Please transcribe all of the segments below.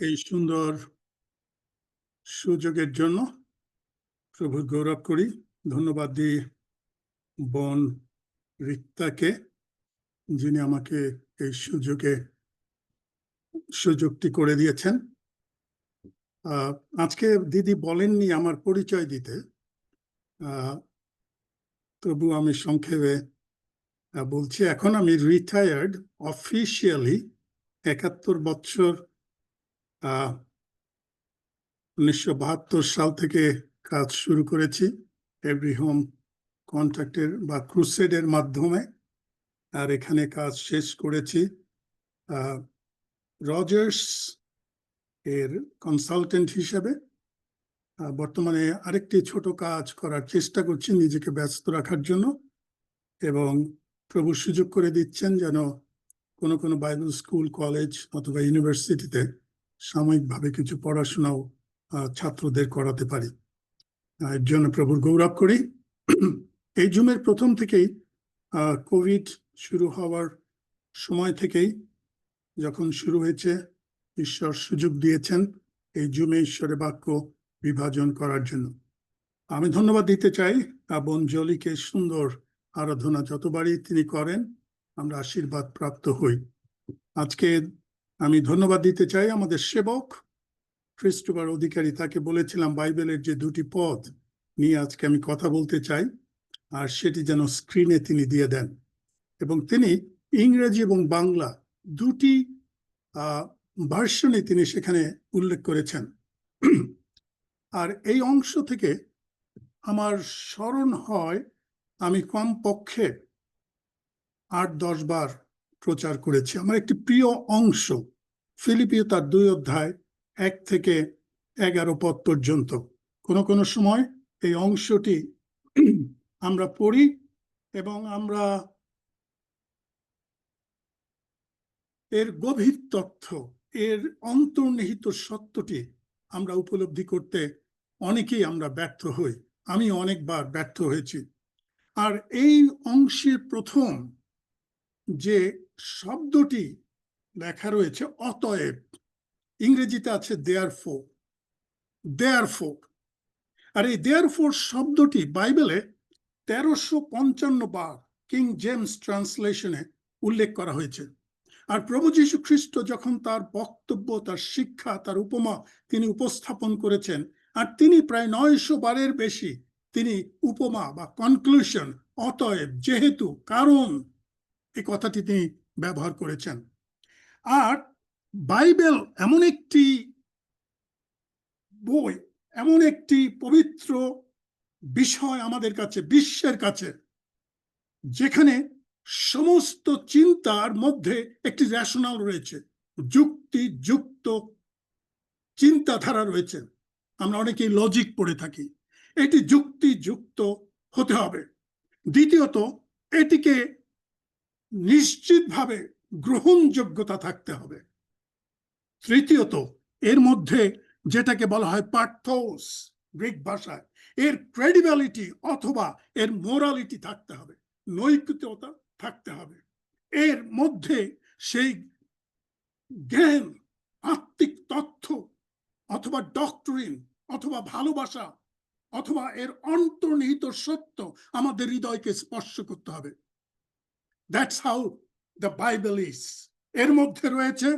এই সুন্দর সুযোগের জন্য প্রভুর গৌরব করি। ধন্যবাদ দিই বোন রিক্তাকে, যিনি আমাকে এই সুযোগটি করে দিয়েছেন। আজকে দিদি বলেননি আমার পরিচয় দিতে, তবু আমি সংক্ষেপে বলছি। এখন আমি রিটায়ার্ড অফিসিয়ালি 71 বছর 1972 সাল থেকে কাজ শুরু করেছি এভরি হোম কন্ট্রাক্টের বা ক্রুসেডের মাধ্যমে, আর এখানে কাজ শেষ করেছি রজার্স এর কনসালটেন্ট হিসেবে। বর্তমানে আরেকটি ছোট কাজ করার চেষ্টা করছি নিজেকে ব্যস্ত রাখার জন্য, এবং প্রভু সুযোগ করে দিচ্ছেন যেন কোনো বাইবেল স্কুল, কলেজ অথবা ইউনিভার্সিটিতে সাময়িকভাবে কিছু পড়াশোনাও ছাত্রদের করাতে পারি। এর জন্য প্রভুর গৌরব করি। এই জুমের প্রথম থেকেই কোভিড শুরু হওয়ার সময় থেকেই যখন শুরু হয়েছে, ঈশ্বর সুযোগ দিয়েছেন এই জুমে ঈশ্বরের বাক্য বিভাজন করার জন্য। আমি ধন্যবাদ দিতে চাই বোন জলিকে। সুন্দর আরাধনা যতবারই তিনি করেন আমরা আশীর্বাদ প্রাপ্ত হই। আজকে আমি ধন্যবাদ দিতে চাই আমাদের সেবক ক্রিস্টোফার অধিকারী। তাকে বলেছিলাম বাইবেলের যে দুটি পদ নিয়ে আজকে আমি কথা বলতে চাই, আর সেটি যেন স্ক্রিনে তিনি দিয়ে দেন। এবং তিনি ইংরেজি এবং বাংলা দুটি ভার্সনে তিনি সেখানে উল্লেখ করেছেন। আর এই অংশ থেকে আমার স্মরণ হয় আমি কমপক্ষে 8-10 বার প্রচার করেছি। আমার একটি প্রিয় অংশ ফিলিপিও তার 2 অধ্যায় 1 থেকে 11 পদ পর্যন্ত। কোনো সময় এই অংশটি আমরা পড়ি এবং আমরা এর গভীর তথ্য, এর অন্তর্নিহিত সত্যটি আমরা উপলব্ধি করতে অনেকেই আমরা ব্যর্থ হই। আমি অনেকবার ব্যর্থ হয়েছি। আর এই অংশের প্রথম যে শব্দটি লেখা রয়েছে অতএব, ইংরেজিতে আছে দেয়ারফোর। আর এই দেয়ারফোর শব্দটি বাইবেলে 1355 বার কিং জেমস ট্রান্সলেশনে উল্লেখ করা হয়েছে। আর প্রভু যীশু খ্রিস্ট যখন তার বক্তব্য, তার শিক্ষা, তার উপমা তিনি উপস্থাপন করেছেন, আর তিনি প্রায় 900 বারের বেশি তিনি উপমা বা কনক্লুশন, অতএব, যেহেতু, কারণ এই কথাটি তিনি ব্যবহার করেছেন। আর বাইবেল এমন একটি বই, এমন একটি পবিত্র বিষয় আমাদের কাছে, বিশ্বের কাছে, যেখানে সমস্ত চিন্তার মধ্যে একটি রেশনাল রয়েছে, যুক্তিযুক্ত চিন্তাধারা রয়েছে। আমরা অনেকেই লজিক পড়ে থাকি, এটি যুক্তিযুক্ত হতে হবে। দ্বিতীয়ত, এটিকে নিশ্চিতভাবে গ্রহণযোগ্যতা থাকতে হবে। তৃতীয়ত, এর মধ্যে যেটাকে বলা হয় পার্থোস গ্রিক ভাষায়, এর ক্রেডিবিলিটি অথবা এর মোরালিটি থাকতে হবে, নৈতিকতা থাকতে হবে। এর মধ্যে সেই জ্ঞান, আত্মিক তথ্য অথবা ডক্টরিন অথবা ভালোবাসা অথবা এর অন্তর্নিহিত সত্য আমাদের হৃদয়কে স্পর্শ করতে হবে। That's how the Bible is. এর মধ্যে রয়েছে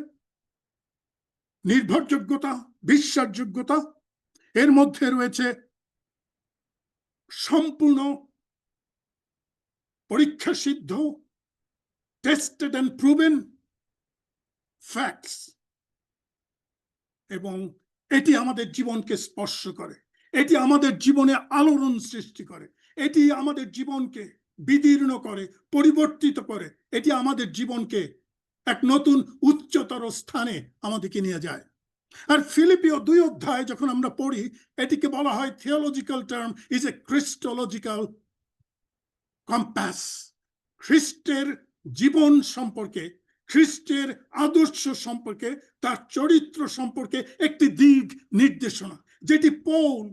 নির্ভরযোগ্যতা, বিশ্বাসযোগ্যতা, এর মধ্যে রয়েছে সম্পূর্ণ পরীক্ষা সিদ্ধ, টেস্টেড এন্ড প্রুভেন ফ্যাক্টস, এবং এটি আমাদের জীবনকে স্পর্শ করে, এটি আমাদের জীবনে আলোড়ন সৃষ্টি করে, এটি আমাদের জীবনকে বিদীর্ণ করে, পরিবর্তিত করে, এটি আমাদের জীবনকে এক নতুন উচ্চতর স্থানে আমাদেরকে নিয়ে যায়। আর ফিলিপিও 2 অধ্যায় যখন আমরা পড়ি, এটিকে বলা হয়, theological term is a Christological compass. খ্রিস্টের জীবন সম্পর্কে, খ্রিস্টের আদর্শ সম্পর্কে, তার চরিত্র সম্পর্কে একটি দিক নির্দেশনা, যেটি পৌল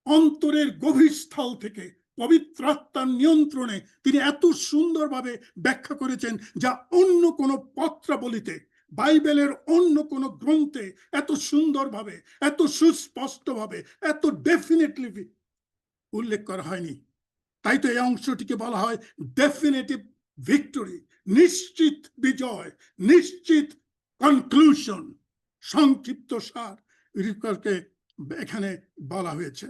অন্তরের গভীর স্থল থেকে পবিত্র আত্মার নিয়ন্ত্রণে তিনি এত সুন্দরভাবে ব্যাখ্যা করেছেন, যা অন্য কোনো পত্রাবলিতে বাইবেলের অন্য কোন গ্রন্থে এত সুন্দরভাবে, এত সুস্পষ্টভাবে, এত ডেফিনেটলি উল্লেখ করা হয়নি। তাই তো এই অংশটিকে বলা হয় ডেফিনেটিভ ভিক্টরি, নিশ্চিত বিজয়, নিশ্চিত কনক্লুশন, সংক্ষিপ্ত সার এখানে বলা হয়েছে।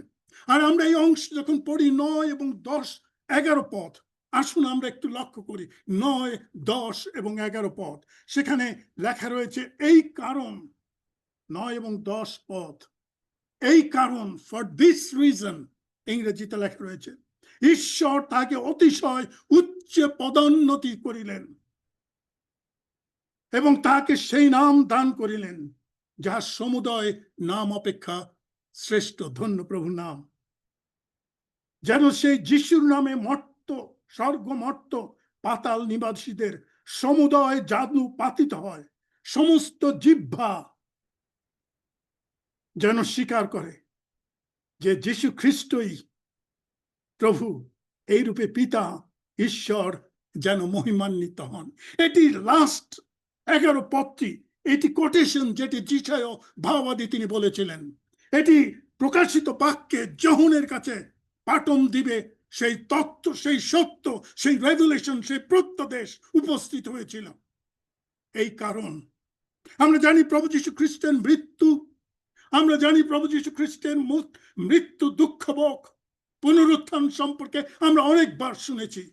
আর আমরা এই অংশ যখন পড়ি 9 এবং 10, 11 পদ, আসুন আমরা একটু লক্ষ্য করি 9, 10 এবং 11 পদ। সেখানে লেখা রয়েছে এই কারণ, 9 এবং 10 পদ, এই কারণ, ফর দিস রিজন, ইংরেজিতে লেখা রয়েছে, ঈশ্বর তাকে অতিশয় উচ্চ পদোন্নতি করিলেন এবং তাকে সেই নাম দান করিলেন যাহা সমুদয় নাম অপেক্ষা শ্রেষ্ঠ। ধন্য প্রভুর নাম। যেন সেই যিশুর নামে মর্ত, স্বর্গ মর্ত, পাতাল নিবাসীদের সমুদয় জাদু পাতিত হয়, সমস্ত জিহ্বা যেন স্বীকার করে যে যিশু খ্রিস্টই প্রভু, এই রূপে পিতা ঈশ্বর যেন মহিমান্বিত হন। এটি লাস্ট 11 পদটি, এটি কোটেশন, যেটি যিশায় ভাববাদী তিনি বলেছিলেন। এটি প্রকাশিত বাক্যে যোহনের কাছে পাটন দিবে সেই তত্ত্ব, সেই সত্য, সেই রেভেলেশন, সেই প্রত্যাদেশ উপস্থিত হয়েছিল। এই কারণ আমরা জানি প্রভু যীশু খ্রিস্টের মৃত্যু, আমরা জানি প্রভু যীশু খ্রিস্টের মৃত্যু দুঃখভোগ, পুনরুত্থান সম্পর্কে আমরা অনেকবার শুনেছি।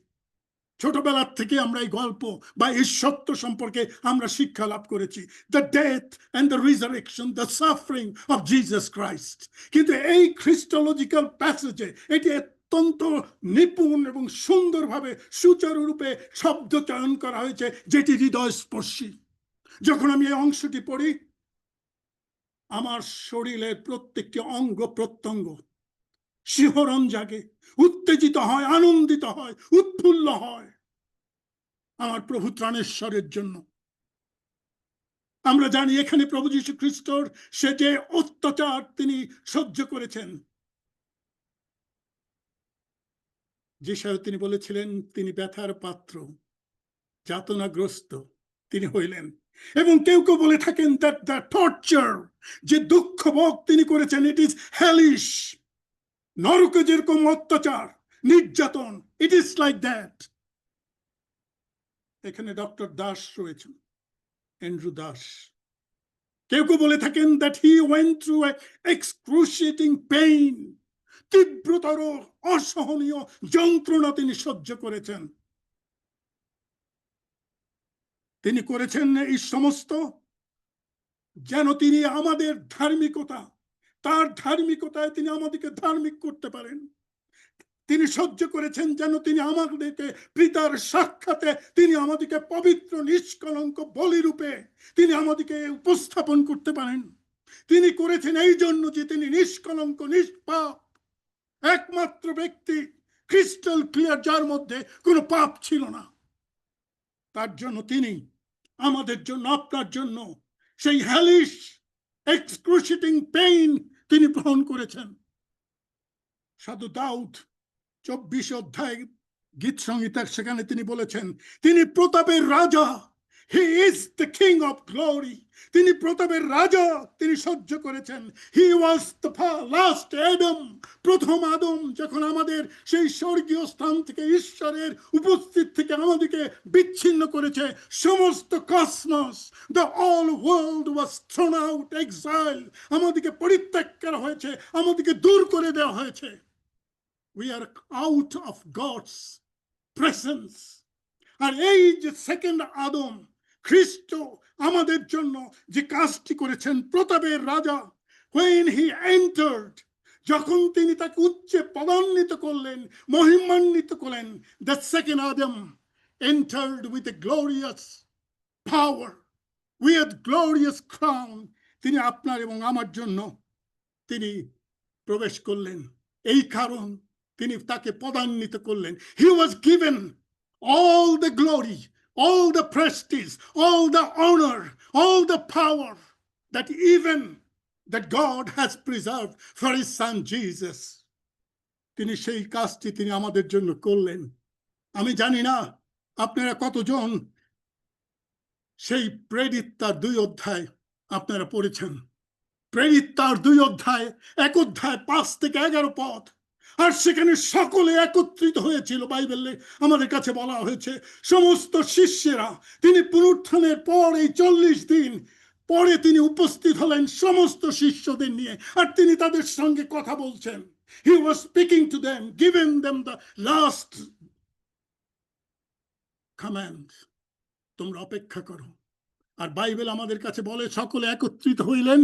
ছোটবেলার থেকে আমরা এই গল্প বা এই সত্য সম্পর্কে আমরা শিক্ষা লাভ করেছি, the death and the resurrection, the suffering of Jesus Christ. কিন্তু এই খ্রিস্টোলজিক্যাল প্যাসেজে এটি অত্যন্ত নিপুণ এবং সুন্দরভাবে সুচারুরূপে শব্দ চয়ন করা হয়েছে, যেটি হৃদয়স্পর্শী। যখন আমি এই অংশটি পড়ি, আমার শরীরের প্রত্যেকটি অঙ্গ প্রত্যঙ্গ শিহরণ জাগে, উত্তেজিত হয়, আনন্দিত হয়, উৎফুল্ল হয় আমার প্রভু ত্রাণেশ্বরের জন্য। আমরা জানি এখানে প্রভু যীশু খ্রিস্টর সে যে অত্যাচার তিনি সহ্য করেছেন, যিশায় তিনি বলেছিলেন তিনি ব্যথার পাত্র, যাতনাগ্রস্ত তিনি হইলেন। এবং কেউ কেউ বলে থাকেন দ্যাট দ্য টর্চার, যে দুঃখ ভোগ তিনি করেছেন, ইট ইজ হেলিশ। নরকে যেরকম অত্যাচার, নির্যাতন, ইট ইজ লাইক দ্যাট। এখানে ডক্টর দাস রয়েছেন, অ্যান্ড্রু দাস। কেউ কেউ বলে থাকেন that he went through excruciating pain, তীব্রতর অসহনীয় যন্ত্রণা তিনি সহ্য করেছেন। তিনি করেছেন এই সমস্ত যেন তিনি আমাদের ধার্মিকতা, তার ধার্মিকতায় তিনি আমাদেরকে ধার্মিক করতে পারেন। তিনি সহ্য করেছেন যেন তিনি আমাদেরকে পিতার সাক্ষাতে তিনি আমাদেরকে পবিত্র নিষ্কলঙ্ক বলিরূপে তিনি আমাদেরকে উপস্থাপন করতে পারেন। তিনি করেছেন এই জন্য যে তিনি নিষ্কলঙ্ক, নিষ্পাপ, একমাত্র ব্যক্তি, ক্রিস্টাল ক্লিয়ার, যার মধ্যে কোনো পাপ ছিল না। তার জন্য তিনি আমাদের জন্য, আপনার জন্য সেই হেলিশ এক্সক্রুশিয়েটিং পেইন তিনি গ্রহণ করেছেন। সাধু দাউদ 24 অধ্যায় গীত সংহিতার সেখানে তিনি বলেছেন তিনি প্রতাপের রাজা, হি is the king of glory. তিনি প্রতাপের রাজা, তিনি সহ্য করেছেন। হি ওয়াজ দ্য লাস্ট অ্যাডাম, প্রথম আদম, যখন আমাদের সেই স্বর্গীয় স্থান থেকে, ঈশ্বরের উপস্থিত থেকে আমাদেরকে বিচ্ছিন্ন করেছে। সমস্ত cosmos, the all world was thrown out, exile, আমাদেরকে পরিত্যাগ করা হয়েছে, আমাদেরকে দূর করে দেওয়া হয়েছে। We are out of God's presence. আর এই যে সেকেন্ড আদম খ্রিস্ট আমাদের জন্য যে কাজটি করেছেন, প্রতাপের রাজা, when he entered, যখন তিনি তাকে উচ্চে পদান্বিত করলেন, মহিমান্বিত করলেন, the second Adam entered with a glorious power, with glorious crown, তিনি আপনার এবং আমার জন্য তিনি প্রবেশ করলেন। এই কারণ তিনি তাকে পদান্বিত করলেন। He was given all the glory, all the prestige, all the honor, all the power that even that God has preserved for his son Jesus. তিনি সেই কাজটি তিনি আমাদের জন্য করলেন। আমি জানি না আপনারা কতজন সেই প্রেরিত তার 2 অধ্যায় আপনারা পড়েছেন। প্রেরিত তার 2 অধ্যায়, 1 অধ্যায় 5 থেকে 11 পদ। আর সেখানে সকলে একত্রিত হয়েছিল। বাইবেলে আমাদের কাছে বলা হয়েছে সমস্ত শিষ্যেরা, তিনি পুনরুত্থানের পর এই 40 দিন পরে তিনি উপস্থিত হলেন সমস্ত শিষ্যদের নিয়ে, আর তিনি তাদের সঙ্গে কথা বলছেন। He was speaking to them, giving them the last command, তোমরা অপেক্ষা করো। আর বাইবেল আমাদের কাছে বলে সকলে একত্রিত হইলেন,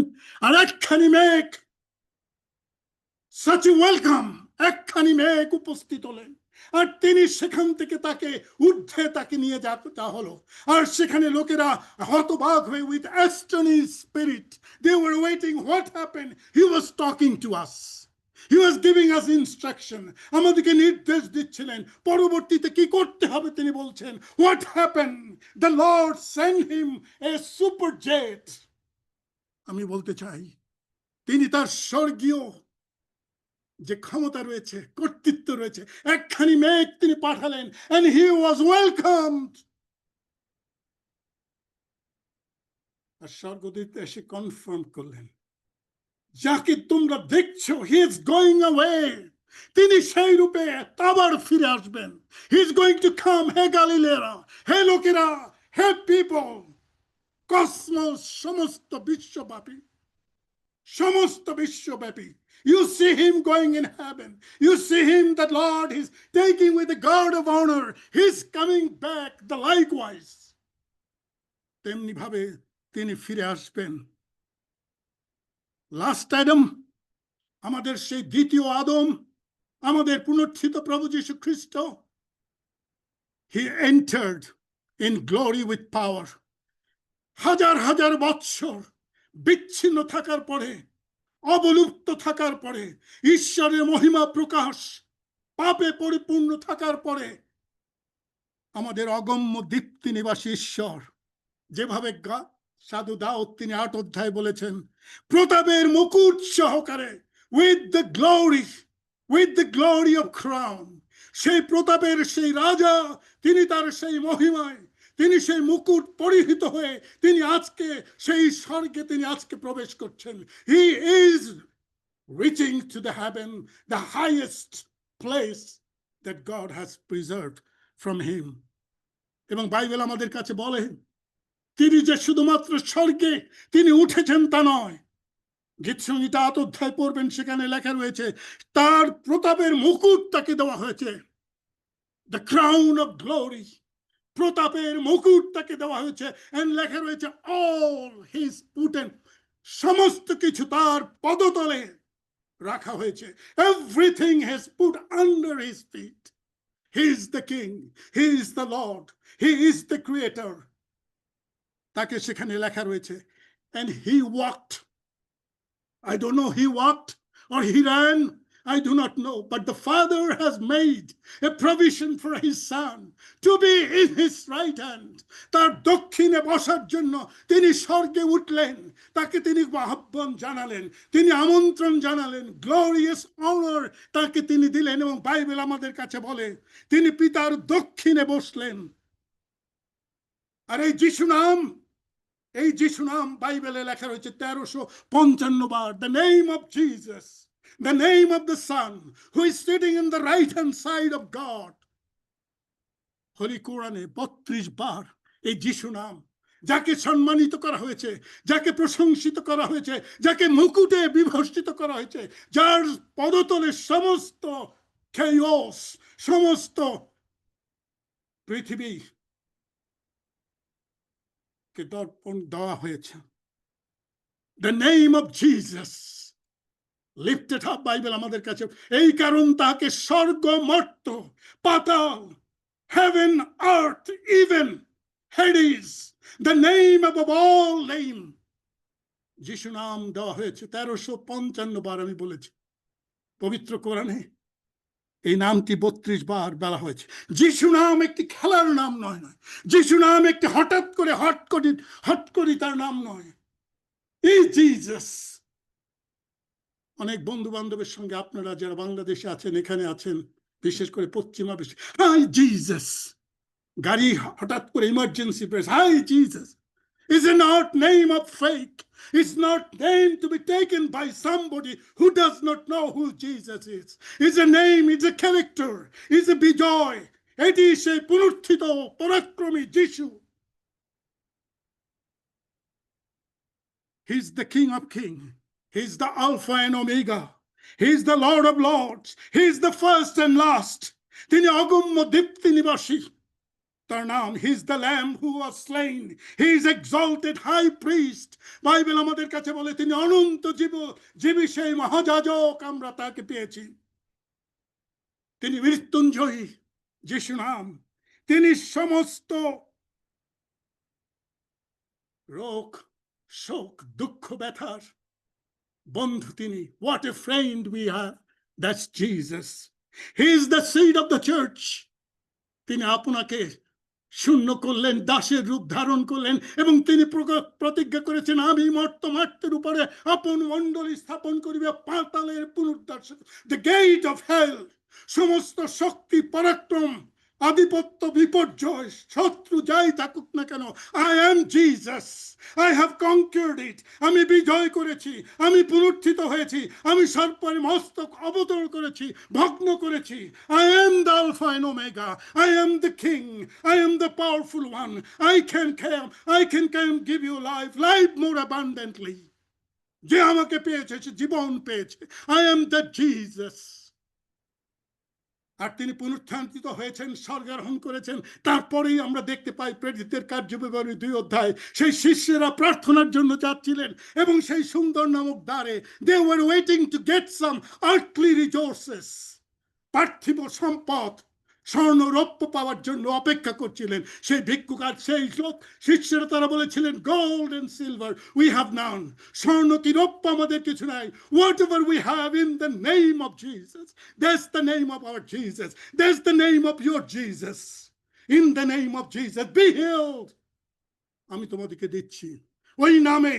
আর একখানি মেঘ, such a welcome, একখানি মেঘ উপস্থিত হলেন, আর তিনি সেখান থেকে তাকে ঊর্ধ্বে তাকে নিয়ে যাওয়া হলো। আর সেখানে লোকেরা হতবাক হয়ে, with astonished spirit they were waiting, what happened? He was talking to us, he was giving us instruction, আমাদেরকে নির্দেশ দিচ্ছিলেন পরবর্তীতে কি করতে হবে। তিনি বলছেন, what happened? The Lord sent him a super jet। আমি বলতে চাই, তিনি তার স্বর্গীয় যে ক্ষমতা রয়েছে, কর্তৃত্ব রয়েছে, একখানি মেঘ তিনি পাঠালেন, and he was welcomed। আর স্বর্গদূত এসে কনফার্ম করলেন, যাকে তোমরা দেখছো, he is going away, তিনি সেই রূপে আবার ফিরে আসবেন। he is going to come, হে গালিলেরা, হে লোকেরা, হে পিপল, কসমস, সমস্ত বিশ্বব্যাপী, সমস্ত বিশ্বব্যাপী। You see him going in heaven. You see him, that Lord is taking with the guard of honor. He's coming back the likewise. তেমনি ভাবে তিনি ফিরে আসবেন। লাস্ট অ্যাডাম, আমাদের সেই দ্বিতীয় আদম, আমাদের পুনরুত্থিত প্রভু যীশু খ্রিস্ট, he entered in glory with power। হাজার হাজার বৎসর বিচ্ছিন্ন থাকার পরে, অবলুপ্ত থাকার পরে, ঈশ্বরের মহিমা প্রকাশ, পাপে পরিপূর্ণ থাকার পরে, আমাদের অগম্য দীপ্তি নিবাসী ঈশ্বর, যেভাবে সাধু দাউদ তিনি 8 অধ্যায় বলেছেন, প্রতাপের মুকুট সহকারে, with the glory of crown, সেই প্রতাপের সেই রাজা, তিনি তার সেই মহিমায়, তিনি সেই মুকুট পরিহিত হয়ে তিনি আজকে সেই স্বর্গে তিনি আজকে প্রবেশ করছেন। He is reaching to the heaven, the highest place that God has preserved from him। এবং বাইবেল আমাদের কাছে বলে, তিনি যে শুধুমাত্র স্বর্গে তিনি উঠেছেন তা নয়। গীতসংহিতা 8 অধ্যায় পড়বেন, সেখানে লেখা রয়েছে তার প্রতাপের মুকুট তাকে দেওয়া হয়েছে, the crown of glory, প্রতাপের মুকুট তাকে দেওয়া হয়েছে। and লেখা রয়েছে all his put, সমস্ত কিছু তার পদতলে রাখা হয়েছে। everything has put under his feet। he is the king, he is the lord, he is the creator। তাকে সেখানে লেখা রয়েছে, and he walked, I don't know, he walked or he ran, I do not know, but the Father has made a provision for his son to be in his right hand। তার দক্ষিণে বসার জন্য তিনি স্বর্গে উঠলেন, তাকে তিনি আহ্বান জানালেন, তিনি আমন্ত্রণ জানালেন, গ্লোরিয়াস অনার তাকে তিনি দিলেন। এবং বাইবেল আমাদের কাছে বলে তিনি পিতার দক্ষিণে বসলেন। আর এই যিশু নাম বাইবেলে লেখা রয়েছে 1355 বার। the name of Jesus, the name of the Son who is sitting in the right hand side of God। Holi কোরআনে 32 বার এই যিশু নাম, যাকে সম্মানিত করা হয়েছে, যাকে প্রশংসিত করা হয়েছে, যাকে মুকুটে বিভূষিত করা হয়েছে, যার পদতলে সমস্ত chaos, সমস্ত পৃথিবী কে দর্পণ দেওয়া হয়েছে। the name of Jesus lifted up, Bible আমাদের কাছে এই কারণ তাকে স্বর্গ, মর্ত্য, পাতাল, heaven, earth, even Hades, the name above all name, যিশু নাম দেওয়া হয়েছে 1355 বার। আমি বলেছি পবিত্র কোরআনে এই নামটি 32 বার বলা হয়েছে। যিশু নাম একটি খেলার নাম নয়, যিশু নাম একটি হঠাৎ করে তার নাম নয়। এই জিসাস, অনেক বন্ধু বান্ধবের সঙ্গে আপনারা যারা বাংলাদেশে আছেন, এখানে আছেন, বিশেষ করে পশ্চিমা বিশ্বে, হাই জিসাস, গাড়ি হঠাৎ করে emergency press, hi Jesus, is not name of fake. It's not name to be taken by somebody who does not know who Jesus is. It's a name, it's a character, it's a bijoy. এটি সেই পুনরুত্থিত পরাক্রমী যিশু। He's the King of Kings. He's the Alpha and Omega. He's the Lord of Lords. He's the first and last. তিনি অগম্য দীপ্তি নিবাসী। তার নাম, he is the lamb who was slain, he is exalted high priest. Bible আমাদের কাছে বলে তিনি অনন্ত জীবী সেই মহাযাজক, আমরা তাকে পেয়েছি। তিনি মৃত্যুঞ্জয়ী, যিশু নাম। তিনি সমস্ত রোগ, শোক, দুঃখ, ব্যথার বন্ধু তিনি। What a friend we have, that's Jesus. He is the seed of the church. তিনি আপনাকে শূন্য করলেন, দাসের রূপ ধারণ করলেন, এবং তিনি প্রতিজ্ঞা করেছেন, আমি মর্ত্যমার্তের উপরে আপন মণ্ডলী স্থাপন করিবে, পাতালের পুনরুদ্ধার। দ্য গেট অফ হেল, সমস্ত শক্তি, পরাক্রম, আধিপত্য, বিপর্যয়, শত্রু যাই থাকুক না কেন, I am Jesus, I have conquered it. আমি বিজয় করেছি, আমি পুনরুত্থিত হয়েছি, আমি সর্পের মস্তক অবতরণ করেছি, ভগ্ন করেছি। I am the alpha and omega, I am the king, I am the powerful one, I can give you life more abundantly. যে আমাকে পেয়েছে সে জীবন পেয়েছে। I am the Jesus. আর তিনি পুনরুত্থানিত হয়েছেন, স্বর্গারোহণ করেছেন। তারপরেই আমরা দেখতে পাই প্রেরিতদের কার্যবিবরণী 2 অধ্যায়, সেই শিষ্যেরা প্রার্থনার জন্য যাচ্ছিলেন, এবং সেই সুন্দর নামক দ্বারে they were waiting to get some earthly resources, পার্থিব সম্পদ, স্বর্ণ রৌপ্য পাওয়ার জন্য অপেক্ষা করছিলেন। সেই ভিক্ষুক আর সেই লোক শিষ্যরা তারা বলেছিলেন, gold and silver we have none, স্বর্ণ কি রৌপ্য আমাদের কিছু নাই। Whatever we have in the name of Jesus, that's the name of our Jesus, that's the name of your Jesus. In the name of Jesus be healed. আমি তোমাদেরকে দিচ্ছি ওই নামে,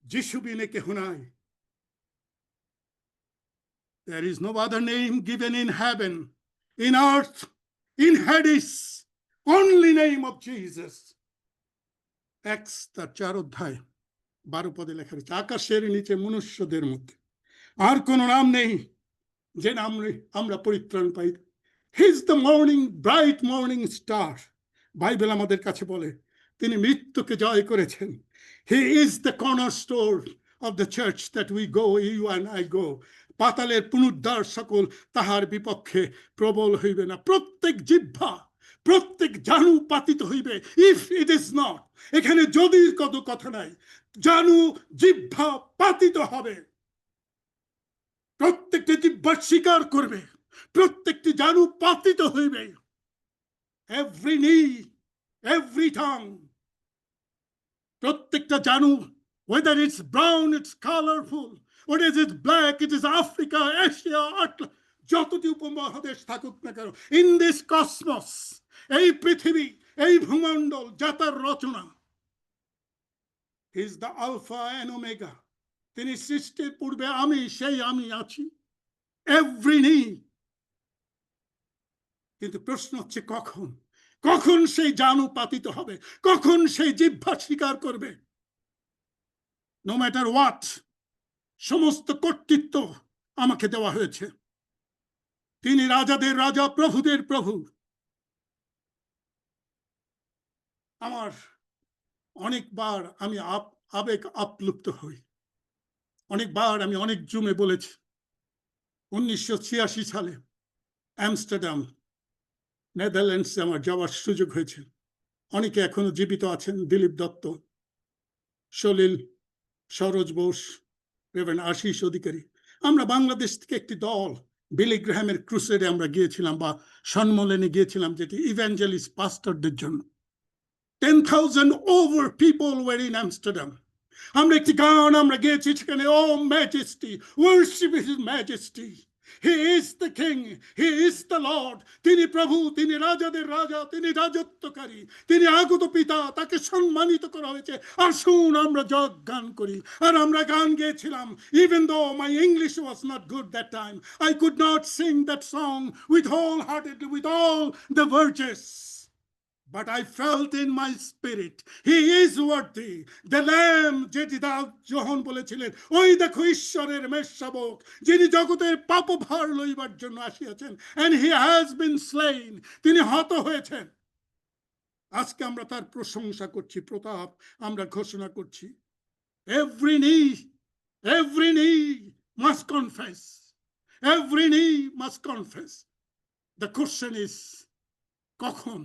যিশু বিনে কেহ নাই। There is no other name given in heaven, in earth, in Hades, only name of Jesus. Acts তার 4 অধ্যায় 12 পদে লেখা রয়েছে, আকাশের নিচে মনুষ্যদের মধ্যে আর কোন নাম নেই যে নামে আমরা পরিত্রাণ পাই। He is the morning, bright morning star. Bible আমাদের কাছে বলে তিনি মৃত্যুকে জয় করেছেন। He is the cornerstone of the church that we go, you and I go. পাতালের পুনরুদ্ধার সকল তাহার বিপক্ষে প্রবল হইবে না। প্রত্যেক জিহ্বা, প্রত্যেক জানু পাতিত হইবে। ইফ ইট ইজ নট, এখানে যদির কত কথা নাই, জানু জিহ্বা পাতিত হবে। প্রত্যেকটি জিহ্বা স্বীকার করবে, প্রত্যেকটি জানু পাতিত হইবে। এভরি নি, এভরি টাং, প্রত্যেকটা জানু, whether it's brown, it's colorful, whether it's black, it is Africa, Asia, যতটি উপমহাদেশ থাকুক না কেন, in this cosmos, এই পৃথিবী, এই ভূমণ্ডল, যা তার রচনা, he is the Alpha and Omega. তিনি সৃষ্টির পূর্বে আমি, সেই আমি আছি, every knee। কিন্তু প্রশ্ন হচ্ছে কখন সেই জানু পাতিত হবে, কখন সেই জিহ্বা স্বীকার করবে। No matter what, সমস্ত কর্তৃত্ব আমাকে দেওয়া হয়েছে। তিনি রাজাদের রাজা, প্রভুদের প্রভু। আমার অনেকবার আমি আবেগ আপ্লুপ্ত হই, অনেকবার আমি অনেক জুমে বলেছি। 1986 সালে আমস্টারডাম, নেদারল্যান্ডসে আমার যাওয়ার সুযোগ হয়েছে। অনেকে এখনো জীবিত আছেন, দিলীপ দত্ত, সলিল, সরোজ বোস, রেভারেন্ড আশিস অধিকারী। আমরা বাংলাদেশ থেকে একটি দল বিলি গ্রাহামের ক্রুসেডে আমরা গিয়েছিলাম, বা সম্মেলনে গিয়েছিলাম, যেটি ইভ্যাঞ্জেলিস্ট পাস্টরদের জন্য। 10,000 over people were in Amsterdam. আমরা একটি গান আমরা গিয়েছি সেখানে, oh majesty, worship his majesty, he is the king, he is the lord. তিনি প্রভু, তিনি রাজাদের রাজা, তিনি রাজত্বকারী, তিনি আগত পিতা, তাকে সম্মানিত করা হয়েছে। আসুন আমরা জগ গান করি। আর আমরা গান গেয়েছিলাম, even though my English was not good that time, I could not sing that song with wholeheartedly, with all the verses. But I felt in my spirit, he is worthy. The Lamb, যেটি যোহন বলেছিলেন, ওই দেখো ঈশ্বরের মেষশাবক, যিনি জগতের পাপভার লইবার জন্য আসিয়াছেন, and he has been slain, তিনি হত হয়েছেন। আজকে আমরা তার প্রশংসা করছি, প্রতাপ আমরা ঘোষণা করছি। Every knee must confess. Every knee must confess. The question is, কখন?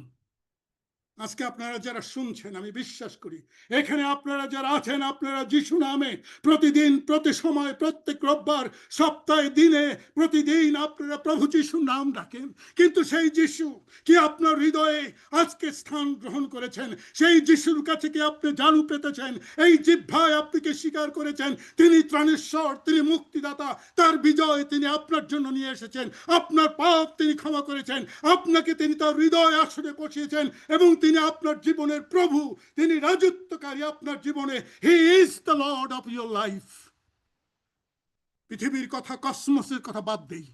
আজকে আপনারা যারা শুনছেন, আমি বিশ্বাস করি এখানে আপনারা যারা আছেন, আপনারা যিশু নামে প্রতিদিন, প্রতি সময়, প্রত্যেক রোববার, সপ্তাহে, দিনে, প্রতিদিন আপনারা প্রভু যিশুর নাম ডাকেন। কিন্তু সেই যিশু কি আপনার হৃদয়ে আজকে স্থান গ্রহণ করেছেন? সেই যিশুর কাছে কি আপনি জানু পেতেছেন? এই জিহ্বায় আপনি কি স্বীকার করেছেন তিনি ত্রাণেশ্বর, তিনি মুক্তিদাতা, তার বিজয় তিনি আপনার জন্য নিয়ে এসেছেন, আপনার পাপ তিনি ক্ষমা করেছেন, আপনাকে তিনি তার হৃদয় আসনে বসিয়েছেন এবং তিনি আপনার জীবনের প্রভু, তিনি রাজত্বকারী আপনার জীবনে। হি is the Lord of your life. পৃথিবীর কথা, কসমসের কথা বাদ দেই,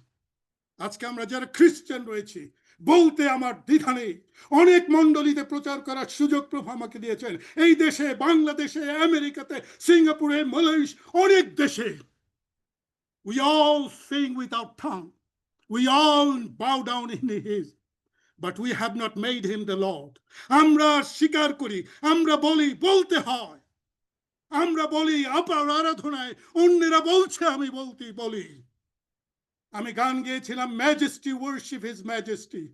আজকে আমরা যারা খ্রিস্টান রয়েছি বলতে আমার দ্বিধা নেই। অনেক মণ্ডলীতে প্রচার করার সুযোগ প্রভু আমাকে দিয়েছেন, এই দেশে, বাংলাদেশে, আমেরিকাতে, সিঙ্গাপুরে, মালয়েশিয়া, অনেক দেশে। We all sing without tongue. We all bow down in his. But we have not made him the Lord. আমরা স্বীকার করি, আমরা বলি, বলতে হয়, আমরা বলি আপনার আরাধনায়, অন্যরা বলছে আমি বলি। আমি গান গেয়েছিলাম, Majesty, worship his majesty,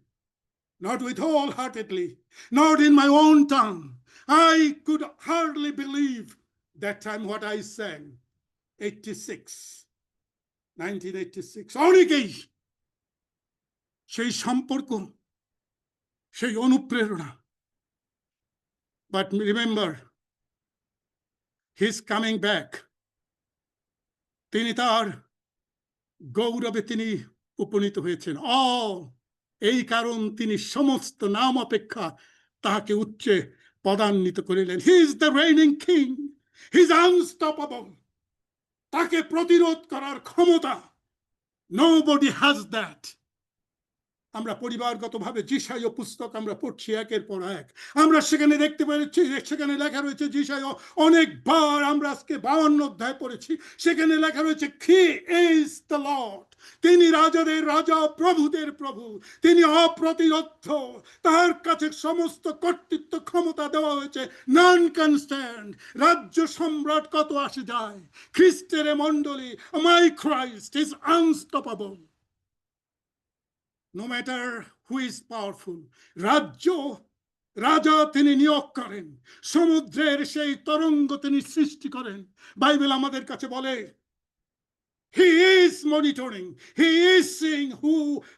not with wholeheartedly, not in my own tongue. I could hardly believe that time what I sang, 1986, অনেকেই সেই সম্পর্ক, সেই অনুপ্রেরণা। But remember, he's coming back. তিনি তার গৌরবে তিনি উপনীত হয়েছেন। এই কারণ তিনি সমস্ত নাম অপেক্ষা তাহাকে উচ্চে পদান্বিত করিলেন। He is the reigning king. He is unstoppable. তাকে প্রতিরোধ করার ক্ষমতা, nobody has that. আমরা পরিবারগতভাবে যিশাইয় পুস্তক আমরা পড়ছি একের পর এক, আমরা সেখানে দেখতে পেরেছি, সেখানে লেখা রয়েছে যিশাইয় অনেকবার, আমরা আজকে 52 অধ্যায় পড়েছি, সেখানে লেখা রয়েছে হি ইজ দ্য লর্ড, তিনি রাজাদের রাজা, প্রভুদের প্রভু, তিনি অপ্রতিরোধ্য, তার কাছে সমস্ত কর্তৃত্ব ক্ষমতা দেওয়া হয়েছে, নন কনস্ট্যান্ট। রাজ্য সম্রাট কত আসে যায়, খ্রিস্টের মণ্ডলী, my Christ is unstoppable. No matter who is powerful, রাজা তিনি নিয়োগ করেন, সমুদ্রের সেই তরঙ্গ তিনি সৃষ্টি করেন। বাইবেল আমাদের কাছে বলে he is monitoring, he is seeing who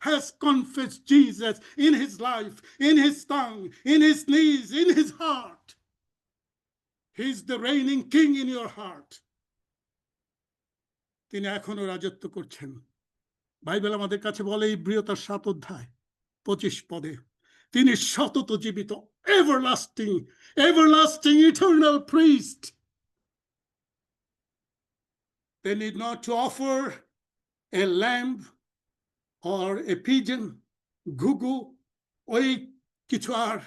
has confessed Jesus in his life, in his tongue, in his knees, in his heart. He is the reigning king in your heart. তিনি এখনো রাজত্ব করছেন। Bible আমাদের কাছে বলে ইব্রিয়তার 7 অধ্যায় 25 পদে, তিনি সতত জীবিত, everlasting eternal priest. They need not to offer a lamb or a pigeon, ঘুঘু, ওই কিছু আর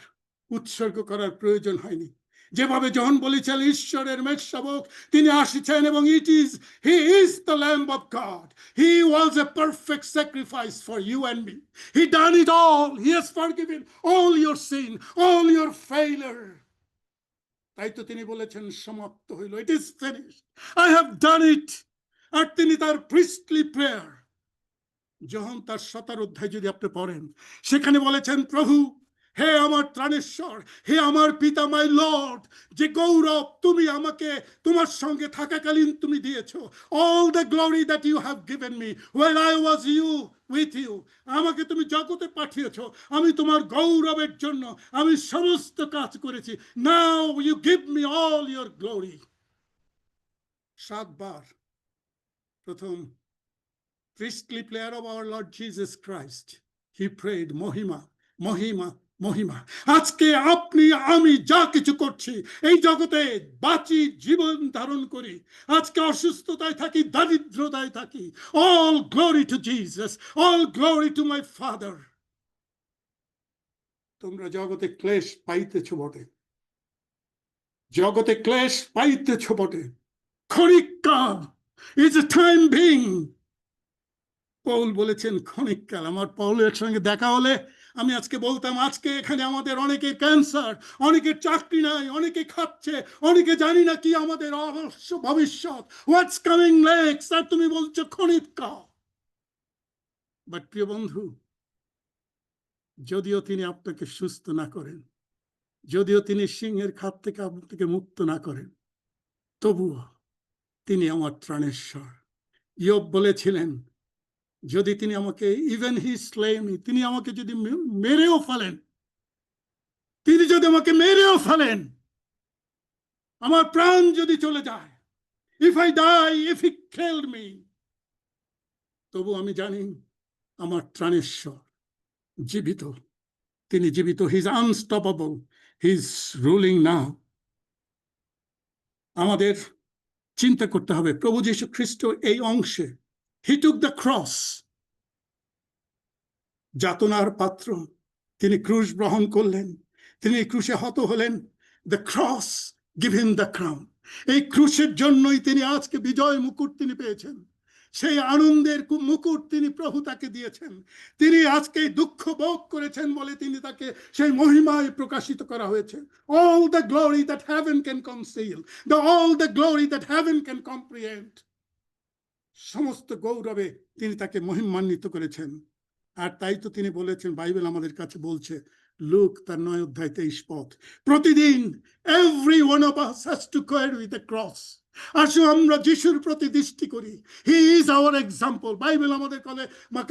উৎসর্গ করার প্রয়োজন হয়নি। যেভাবে জন বলেছেন ঈশ্বরের মেষশাবক তিনি আসিছেন এবং he is the Lamb of God. He was a perfect sacrifice for you and me. He done it all. He has forgiven all your sin, all your failure. তাই তো তিনি বলেছেন সমাপ্ত হইল, it is finished, I have done it. আর তিনি তার priestly prayer, যোহন তার 17 অধ্যায় যদি আপনি পড়েন, সেখানে বলেছেন প্রভু, হে আমার ত্রাণেশ্বর, হে আমার পিতা, মাই লর্ড, যে গৌরব তুমি আমাকে তোমার সঙ্গে থাকাকালীন তুমি দিয়েছো, all the glory that you have given me when I was with you, আমাকে তুমি জগতে পাঠিয়েছো, আমি তোমার গৌরবের জন্য আমি সমস্ত কাজ করেছি, now you give me all your glory. 7 বার প্রথম priestly prayer of our Lord Jesus Christ, he prayed মহিমা, মহিমা, মহিমা। আজকে আপনি আমি যা কিছু করছি, এই জগতে বাঁচি, জীবন ধারণ করি, আজকে অসুস্থতায় থাকি, দারিদ্রতায় থাকি, all glory to Jesus, all glory to my Father. তোমরা জগতে ক্লেশ পাইতেছ বটে, জগতে ক্লেশ পাইতেছ বটে, ক্ষণিককাল, ইজ এ টাইম বিং। পৌল বলেছেন ক্ষণিককাল। আমার পৌলের সঙ্গে দেখা হলে আমি আজকে বলতাম, আজকে এখানে আমাদের অনেকের ক্যান্সার, অনেকের চাকরি নাই, অনেকে খাচ্ছে, অনেকে জানি না কি আমাদের অবশ্য ভবিষ্যৎ, হোয়াটস কামিং নেক্সট, আর তুমি বলছো ক্ষণিককাল। বাট প্রিয় বন্ধু, যদিও তিনি আপনাকে সুস্থ না করেন, যদিও তিনি সিংহের খাত থেকে আপনাকে মুক্ত না করেন, তবুও তিনি আমার ত্রাণেশ্বর। ইয়োব বলেছিলেন, যদি তিনি আমাকে, ইভেন হি স্লে মি, তিনি আমাকে যদি মেরেও ফেলেন, তিনি যদি আমাকে মেরেও ফেলেন, আমার প্রাণ যদি চলে যায়, if I die, if he killed me, তবু আমি জানি আমার ত্রাণেশ্বর জীবিত, তিনি জীবিত, he is unstoppable, he is ruling now. আমাদের চিন্তা করতে হবে, প্রভু যীশু খ্রিস্ট এই অংশে, হি টুক দ্য ক্রস, যাতনার পাত্র, তিনি ক্রুশ গ্রহণ করলেন, তিনি ক্রুশে হত হলেন। The cross give him the crown. এই ক্রুশের জন্যই তিনি আজকে বিজয় মুকুট তিনি পেয়েছেন, সেই আনন্দের মুকুট তিনি প্রভু তাকে দিয়েছেন। তিনি আজকে দুঃখ ভোগ করেছেন বলে তিনি তাকে সেই মহিমায় প্রকাশিত করা হয়েছে। All the glory that heaven can conceal, all the glory that heaven can comprehend, সমস্ত গৌরবে তিনি তাকে মহিমান্বিত করেছেন। আর তাই তো তিনি বলেছেন, বাইবেল আমাদের কাছে বলছে, লুক তার 9 অধ্যায় 23 পদ, প্রতিদিন every one of us has to carry the cross. আসো আমরা যিশুর প্রতি দৃষ্টি করি, he is our example. Bible আমাদের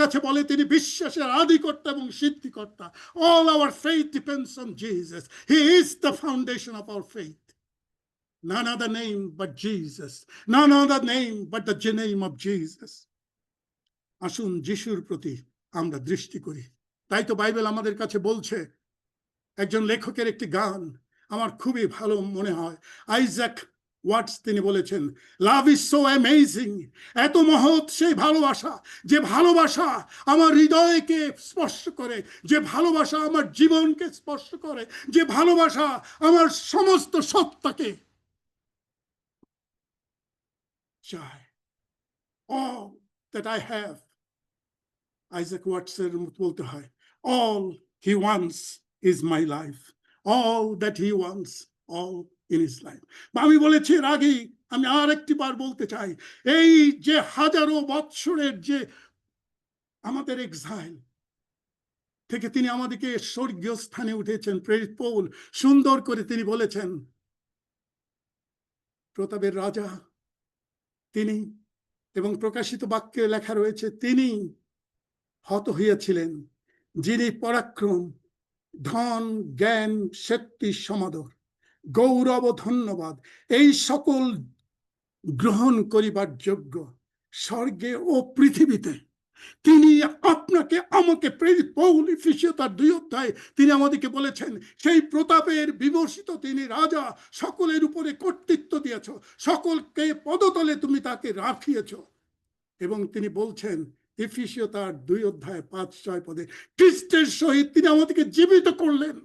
কাছে বলে তিনি বিশ্বাসের আদিকর্তা এবং সিদ্ধিকর্তা। All our faith depends on Jesus, he is the foundation of our faith. None other name but Jesus, none other name but the name of Jesus. আসুন যিশুর প্রতি আমরা দৃষ্টি করি। তাই তো বাইবেল আমাদের কাছে বলছে, একজন লেখকের একটি গান আমার খুবই ভালো মনে হয়, আইজ্যাক ওয়াটস তিনি বলেছেন, লাভ ইজ সো অ্যামেজিং, এত মহৎ সেই ভালোবাসা, যে ভালোবাসা আমার হৃদয়কে স্পর্শ করে, যে ভালোবাসা আমার জীবনকে স্পর্শ করে, যে ভালোবাসা আমার সমস্ত সত্তাকে চায়। All that I have, Isaac ওয়াটসের বলতে হয়, all he wants is my life, all that he wants, all in his life. আমি বলেছি এর আগেই, আমি আর একটি বার বলতে চাই, এই যে হাজারো বৎসরের যে আমাদের এক্সাইল থেকে তিনি আমাদেরকে স্বর্গীয় স্থানে উঠেছেন। প্রেরিত পৌল সুন্দর করে তিনি বলেছেন, প্রতাপের রাজা তিনি, এবং প্রকাশিত বাক্যে লেখা রয়েছে, তিনি হত হইয়াছিলেন, যিনি পরাক্রম, ধন, জ্ঞান, শক্তি, সমাদর, গৌরব ও ধন্যবাদ এই সকল গ্রহণ করিবার যোগ্য স্বর্গে ও পৃথিবীতে। তিনি আপনাকে আমাকে, প্রেরিত পৌল এফেসীয় তার 2 অধ্যায়ে তিনি আমাদেরকে বলেছেন, সেই প্রতাপের বিবর্ষিত তিনি রাজা, সকলের উপরে কর্তৃত্ব দিয়েছ, সকলকে পদতলে তুমি তাকে রাখিয়েছ। এবং তিনি বলছেন এফেসীয় তার 2 অধ্যায় 5-6 পদে, খ্রিস্টের সহিত তিনি আমাদেরকে জীবিত করলেন।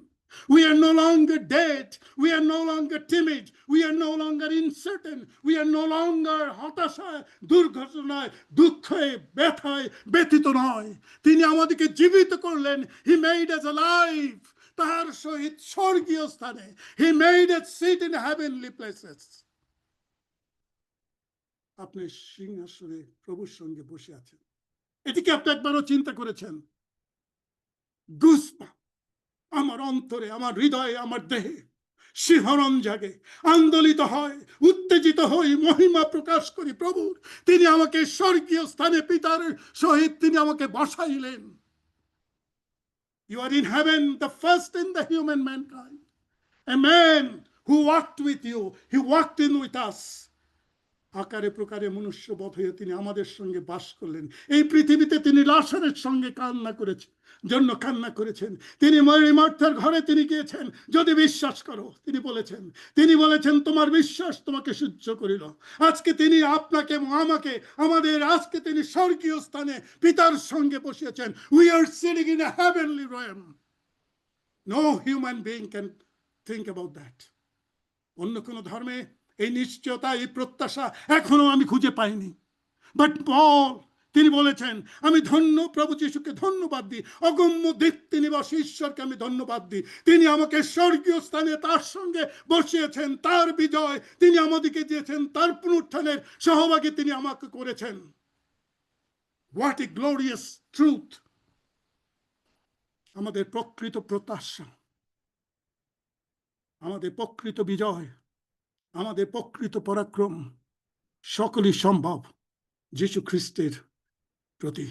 We are no longer dead, we are no longer timid, we are no longer uncertain, we are no longer হতাশায়, দুর্ঘটনায়, দুঃখে, ব্যথায় ব্যথিত নয়। তিনি আমাদেরকে জীবিত করলেন। He made us alive, তাহার সহিত স্বর্গীয় স্থানে। He made us sit in heavenly places. আপনি সিংহাসনে প্রভুর সঙ্গে বসে আছেন। এটিকে আপনি একবারও চিন্তা করেছেন? গুসবাম্প আমার অন্তরে, আমার হৃদয়ে, আমার দেহে শিহরণ জাগে, আন্দোলিত হয়, উত্তেজিত হই, মহিমা প্রকাশ করি প্রভুর। তিনি আমাকে স্বর্গীয় স্থানে পিতার সহিত তিনি আমাকে বসাইলেন। You are in heaven, the first in the human mankind, a man who walked with you, he walked in with us. আকারে প্রকারে মনুষ্যবৎ হয়ে তিনি আমাদের সঙ্গে বাস করলেন। এই পৃথিবীতে তিনি লাজারের সঙ্গে কান্না করেছেন। তিনি মার্থার ঘরে তিনি গিয়েছেন, যদি বিশ্বাস করো, তিনি বলেছেন তোমার বিশ্বাস তোমাকে সহ্য করিল। আজকে তিনি আপনাকে এবং আমাকে, আমাদের আজকে তিনি স্বর্গীয় স্থানে পিতার সঙ্গে বসিয়েছেন। We are sitting in a heavenly realm. No human being can think about that. অন্য কোনো ধর্মে এই নিশ্চয়তা, এই প্রত্যাশা এখনো আমি খুঁজে পাইনি। বাট পল, তিনি বলেছেন, আমি ধন্য প্রভু যিশুকে ধন্যবাদ দিই, অগম্য দীপ্তি নিবাসী ঈশ্বরকে আমি ধন্যবাদ দিই। তিনি আমাকে স্বর্গীয় স্থানে তার সঙ্গে বসিয়েছেন, তার বিজয় তিনি আমাদেরকে দিয়েছেন, তার পুনরুত্থানের সহভাগী তিনি আমাকে করেছেন। What a glorious truth! আমাদের প্রকৃত প্রত্যাশা, আমাদের প্রকৃত বিজয়, আমাদের প্রকৃত পরাক্রম সকলই সম্ভব যীশু খ্রিস্টের প্রতি।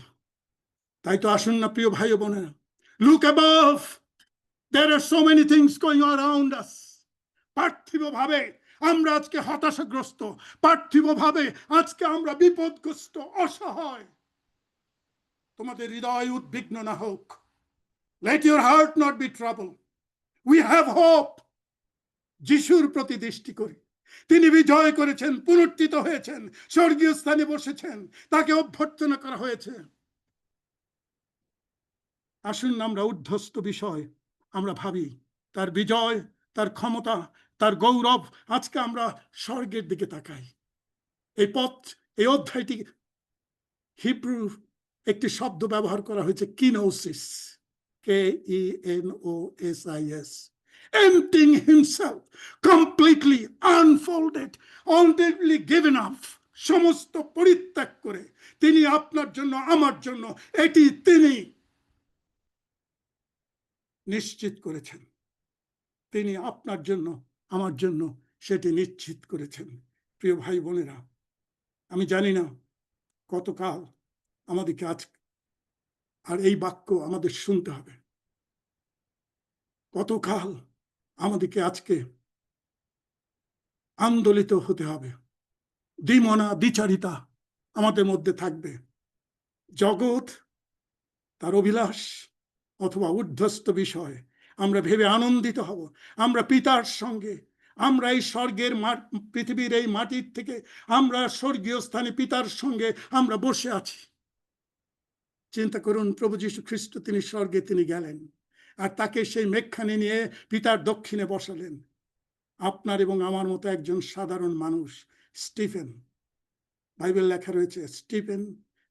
তাই তো আসুন না প্রিয় ভাই ও বোনেরা, look above, there are so many things going around us. পার্থিবভাবে আমরা আজকে হতাশাগ্রস্ত, পার্থিবভাবে আজকে আমরা বিপদগ্রস্ত, অসহায়। তোমাদের হৃদয় উদ্বিগ্ন না হোক। Let your heart not be troubled. We have hope. যিশুর প্রতি দৃষ্টি করি, তিনি বিজয় করেছেন, পুনরুত্থিত হয়েছেন, স্বর্গীয় স্থানে বসেছেন, তাকে অভ্যর্থনা করা হয়েছে। আসুন আমরা ঊর্ধ্বস্ত বিষয় আমরা ভাবি, তার বিজয়, তার ক্ষমতা, তার গৌরব। আজকে আমরা স্বর্গের দিকে তাকাই। এই পথ, এই অধ্যায়টি হিব্রু একটি শব্দ ব্যবহার করা হয়েছে, কিনোসিস, KENOSIS, emptying himself, completely unfolded, already given up, সমস্ত পরিত্যাগ করে তিনি আপনার জন্য, আমার জন্য এটি তিনি নিশ্চিত করেছেন। তিনি আপনার জন্য, আমার জন্য সেটি নিশ্চিত করেছেন। প্রিয় ভাই বোনেরা, আমি জানি না কতকাল আমাদেরকে আজ আর এই বাক্য আমাদের শুনতে হবে, কতকাল আমাদেরকে আজকে আন্দোলিত হতে হবে, দ্বিমনা দ্বিচারিতা আমাদের মধ্যে থাকবে। জগৎ, তার অভিলাষ অথবা ঊর্ধ্বস্ত বিষয় আমরা ভেবে আনন্দিত হব। আমরা পিতার সঙ্গে, আমরা এই স্বর্গের পৃথিবীর এই মাটির থেকে আমরা স্বর্গীয় স্থানে পিতার সঙ্গে আমরা বসে আছি। চিন্তা করুন, প্রভু যীশু খ্রিস্ট তিনি স্বর্গে তিনি গেলেন, আর তাকে সেই মেঘখানি নিয়ে পিতার দক্ষিণে বসালেন। আপনার এবং আমার মতো একজন সাধারণ মানুষ, স্টিফেন, বাইবেল লেখা রয়েছে, স্টিফেন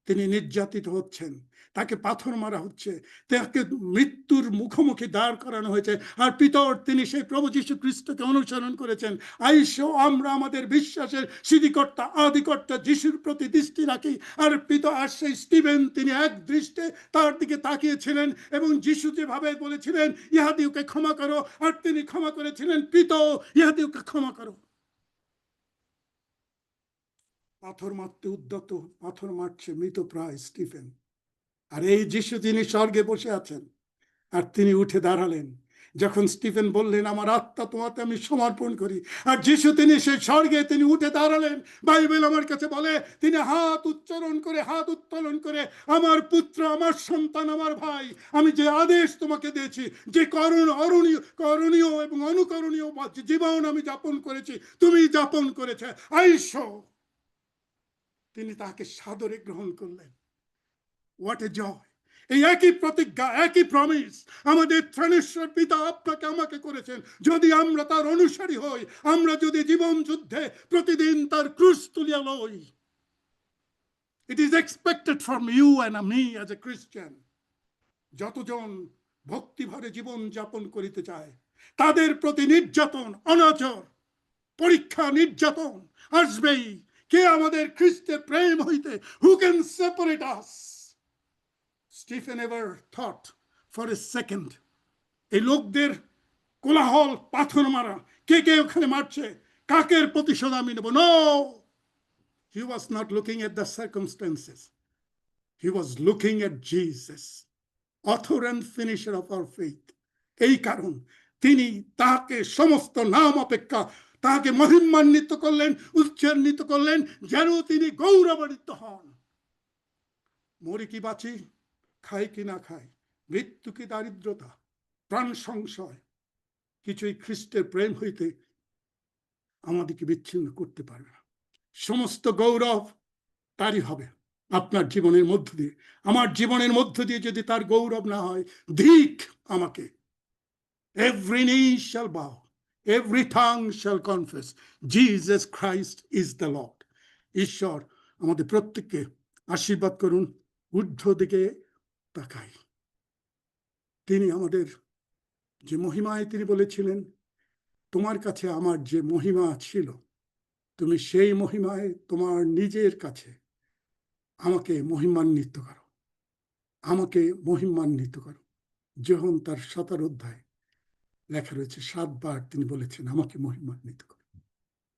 তিনি নির্যাতিত হচ্ছেন, তাকে পাথর মারা হচ্ছে, তাকে মৃত্যুর মুখোমুখি দাঁড় করানো হয়েছে, আর পিতর তিনি সেই প্রভু যীশু খ্রিস্টকে অনুসরণ করেছেন। আইসো আমরা আমাদের বিশ্বাসের সিদ্ধিকর্তা আদিকর্তা যিশুর প্রতি দৃষ্টি রাখি। আর পিতর, আর সেই স্টিফেন তিনি এক দৃষ্টে তার দিকে তাকিয়েছিলেন, এবং যিশু যেভাবে বলেছিলেন ইহাদিওকে ক্ষমা করো, আর তিনি ক্ষমা করেছিলেন, পিতর ইহাদিওকে ক্ষমা করো। পাথর মারতে উদ্যত, পাথর মারছে মৃতপ্রায় স্টিফেন, আর এই যিশু তিনি স্বর্গে বসে আছেন, আর তিনি উঠে দাঁড়ালেন। যখন স্টিফেন বললেন আমার আত্মা তোমাতে আমি সমর্পণ করি, আর যিশু তিনি সেই স্বর্গে তিনি উঠে দাঁড়ালেন। বাইবেল আমার কাছে বলে তিনি হাত উচ্চারণ করে, হাত উত্তোলন করে, আমার পুত্র, আমার সন্তান, আমার ভাই, আমি যে আদেশ তোমাকে দিয়েছি, যে করণীয় এবং অনুকরণীয় জীবন আমি যাপন করেছি, তুমি যাপন করেছে, আইসো। তিনি তাকে সাদরে গ্রহণ করলেন। হোয়াট এ জয়! এই একই প্রতিজ্ঞা, একই প্রমিস আমাদের ত্রাণেশ্বর পিতা আপনাকে আমাকে করেছেন। যদি আমরা তার অনুসারী হই, আমরা যদি জীবন যুদ্ধে প্রতিদিন তার ক্রুশ তুলিয়া লই, it is expected from you and me as a Christian. যতজন ভক্তিভরে জীবন যাপন করিতে চায়, তাদের প্রতি নির্যাতন, অনাচার, পরীক্ষা, নির্যাতন আসবেই। কে আমাদের খ্রিস্টের প্রেম হইতে, who can separate us? Stephen ever thought for a second এই লোকদের কোলাহল, পাথর মারা, কে কে ওখানে মারছে, কাকের প্রতিশোধ আমি নেব? No, he was not looking at the circumstances, he was looking at Jesus, author and finisher of our faith. এই কারণ তিনি তাকে সমস্ত নাম অপেক্ষা তাকে মহিমান্বিত করলেন, উৎসান্বিত করলেন, যেন তিনি গৌরবান্বিত হন। মরি কি বাঁচি, খাই কি না খাই, মৃত্যু কি দারিদ্রতা, প্রাণ সংশয়, কিছুই খ্রিস্টের প্রেম হইতে আমাদেরকে বিচ্ছিন্ন করতে পারবে না। সমস্ত গৌরব তারই হবে। আপনার জীবনের মধ্য দিয়ে, আমার জীবনের মধ্য দিয়ে যদি তার গৌরব না হয়, ধিক আমাকে। Every knee shall bow, every tongue shall confess, Jesus Christ is the Lord. ঈশ্বর আমাদের প্রত্যেককে আশীর্বাদ করুন। ঊর্ধ্ব দিকে তাকাই। তিনি আমাদের যে মহিমায় তিনি বলেছিলেন, তোমার কাছে আমার যে মহিমা ছিল, তুমি সেই মহিমায় তোমার নিজের কাছে আমাকে মহিমান্বিত করো, আমাকে মহিমান্বিত করো। যোহন তার 17 অধ্যায় লেখা রয়েছে, 7 বার তিনি বলেছেন আমাকে মহিমান্বিত করো।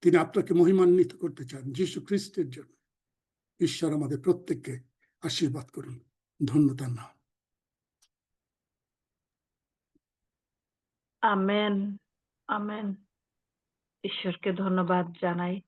তিনি আপনাকে মহিমান্বিত করতে চান যীশু খ্রিস্টের জন্য। ঈশ্বর আমাদের প্রত্যেককে আশীর্বাদ করুন। ধন্যতার নাম। Amen, amen. ঈশ্বরকে ধন্যবাদ জানাই।